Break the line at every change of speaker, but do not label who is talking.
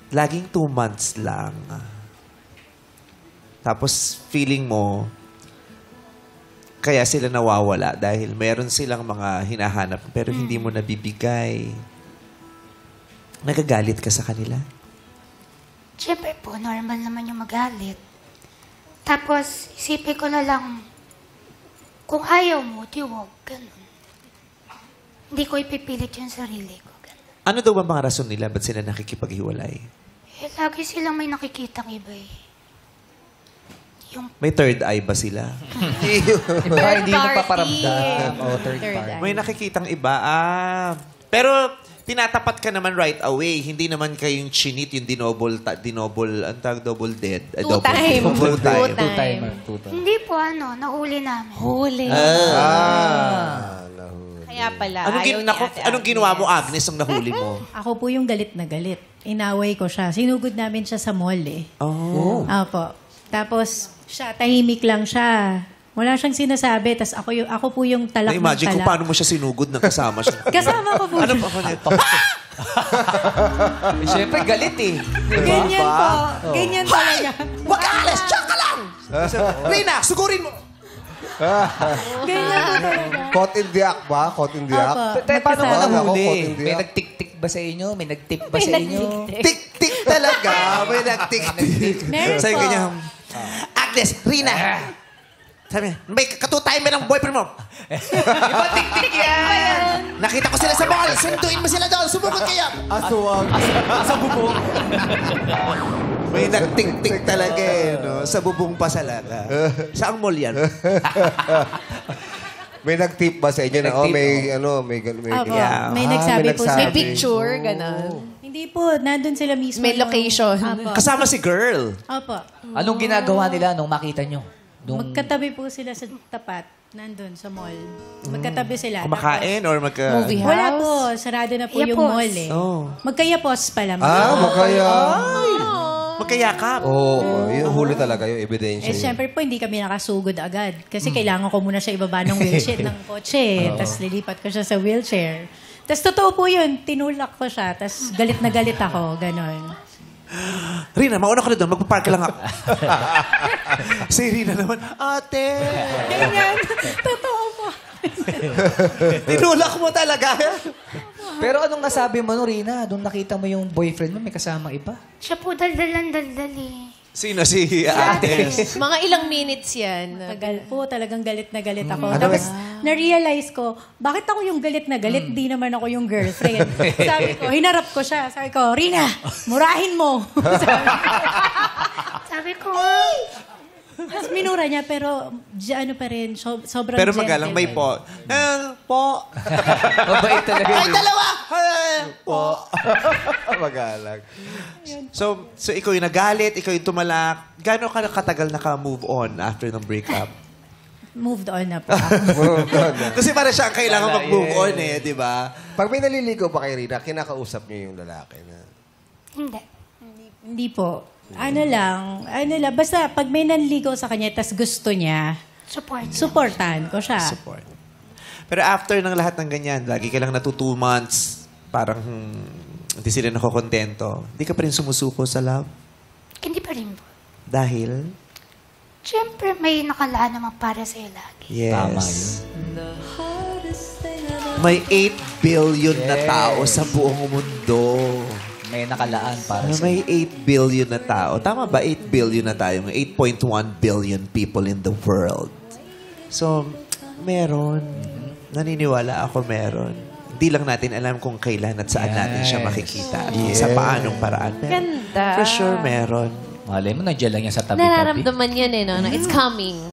laging 2 months lang. Tapos feeling mo, kaya sila nawawala dahil meron silang mga hinahanap pero hindi mo nabibigay. Nagagalit ka sa kanila?
Siyempre po, normal naman yung magalit. Tapos, isipin ko na lang, kung ayaw mo, di wag, ganun. Hindi ko ipipilit yung sarili ko, ganun.
Ano daw ba mga rason nila? Ba't sila nakikipaghiwalay?
Eh, lagi silang may nakikitang iba eh. Yung
May third eye ba sila?
Iba, hindi napaparamdam. Third party.
May nakikitang iba. Pero tinatapat ka naman right away. Hindi naman kayong chinit, yung double dead.
Two time.
hindi po nahuli namin.
Huli.
Nahuli.
Kaya pala,
Anong ginawa mo, Agnes, nung nahuli mo?
Ako po yung galit na galit. Inaway ko siya. Sinugod namin siya sa mall eh.
Oh.
Opo. Tapos, siya, tahimik lang siya. Wala siyang sinasabi. Tapos ako po yung talak ng
Na-imagine
talak.
kung paano mo siya sinugod ng kasama siya.
Kasama ko po
Ano
siya.
pa ako nito?
Siyempre, galit eh.
Ganyan po. Ganyan talaga.
Wag ka alis! Diyan ka lang! Rina, sugurin mo!
Ganyan po talaga.
Caught in the act ba? Caught in the act?
Opo.
Paano mo
Ako,
nahuli?
konti
May
ah.
nagtik-tik ba sa inyo? May nagtip ba sa inyo?
Tik-tik talaga. May nagtik-tik.
Meron
Sabi
po.
ganyan, Agnes, Rina. Sabi niya, may katutime ng boyfriend mo.
Iba tik-tik yan!
Nakita ko sila sa mall. Sunduin mo sila doon. Sumugod kayo.
Aswang.
Sa bubong.
May nagtik-tik talaga eh. No? Sa bubong pa salaga. Saang mall yan?
May nag-tip ba sa inyo na,
Nag-tip,
may
Opo.
Yeah.
May nagsabi po sa...
May picture, gano'n.
Hindi po. Nandun sila mismo.
May location.
Opo.
Kasama si girl.
Opo.
Anong ginagawa nila nung makita nyo?
Magkatabi po sila sa tapat. Nandun sa mall. Magkatabi sila.
Kumakain or magka...
Movie
Tapos, wala
house?
po. Sarado na po yung
Yapos.
mall eh.
Oh.
Magkayapos pala.
Makaya.
Magkayakap.
Oo, yung huli talaga, yung ebidensya.
Eh, syempre po, hindi kami nakasugod agad. Kasi kailangan ko muna siya ibaba ng wheelchair ng kotse. Tapos lilipat ko siya sa wheelchair. Tapos totoo po yun, tinulak ko siya. Tapos galit na galit ako, ganon.
Rina, mauna ka na doon. Magpapark lang ako. Si Rina naman, ate.
Ganyan. Totoo po.
Tinulak mo talaga.
Pero anong nasabi mo, Rina? Doon nakita mo yung boyfriend mo, may kasamang iba.
Siya po daldal eh.
Sino si Agnes?
Mga ilang minutes yan.
Tagal po, talagang galit na galit ako. Tapos, na-realize ko, bakit ako yung galit na galit? Di naman ako yung girlfriend. Sabi ko, hinarap ko siya. Sabi ko, Rina, murahin mo.
Sabi ko,
Tapos minura niya, pero ano pa rin, sobrang
Pero
gentle.
magalang may po. Po.
Mabait talaga.
Ay, dalawa! Po.
Magalang.
So ikaw yung nagalit, ikaw yung tumalak. Gano'n ka katagal naka-move on after ng breakup?
Moved on na po.
Kasi para siya ang kailangan mag-move on eh, di ba?
Pag may naliligaw pa kay Rina, kinakausap niyo yung lalaki na.
hindi.
Hindi po. Ano lang, basta pag may nanligaw sa kanya, tas gusto niya,
Support.
supportahan ko siya.
Support. Pero after ng lahat ng ganyan, lagi ka lang 2 months, parang hindi sila nakokontento. Hindi ka pa rin sumusuko sa love?
Hindi pa rin po.
Dahil?
Siyempre, may nakalaan naman para sa'yo lagi.
Yes.
Tama yun.
May 8 billion na tao sa buong mundo.
May nakalaan para sa
May 8 billion na tao. Tama ba? 8 billion na tayo. May 8.1 billion people in the world. So, meron. Naniniwala ako meron. Hindi lang natin alam kung kailan at saan natin siya makikita. At sa paanong paraan. Pero
Ganda.
for sure, meron.
Malay mo, nandiyan lang yan sa tabi-tabi.
Nararamdaman yan no? Na it's coming.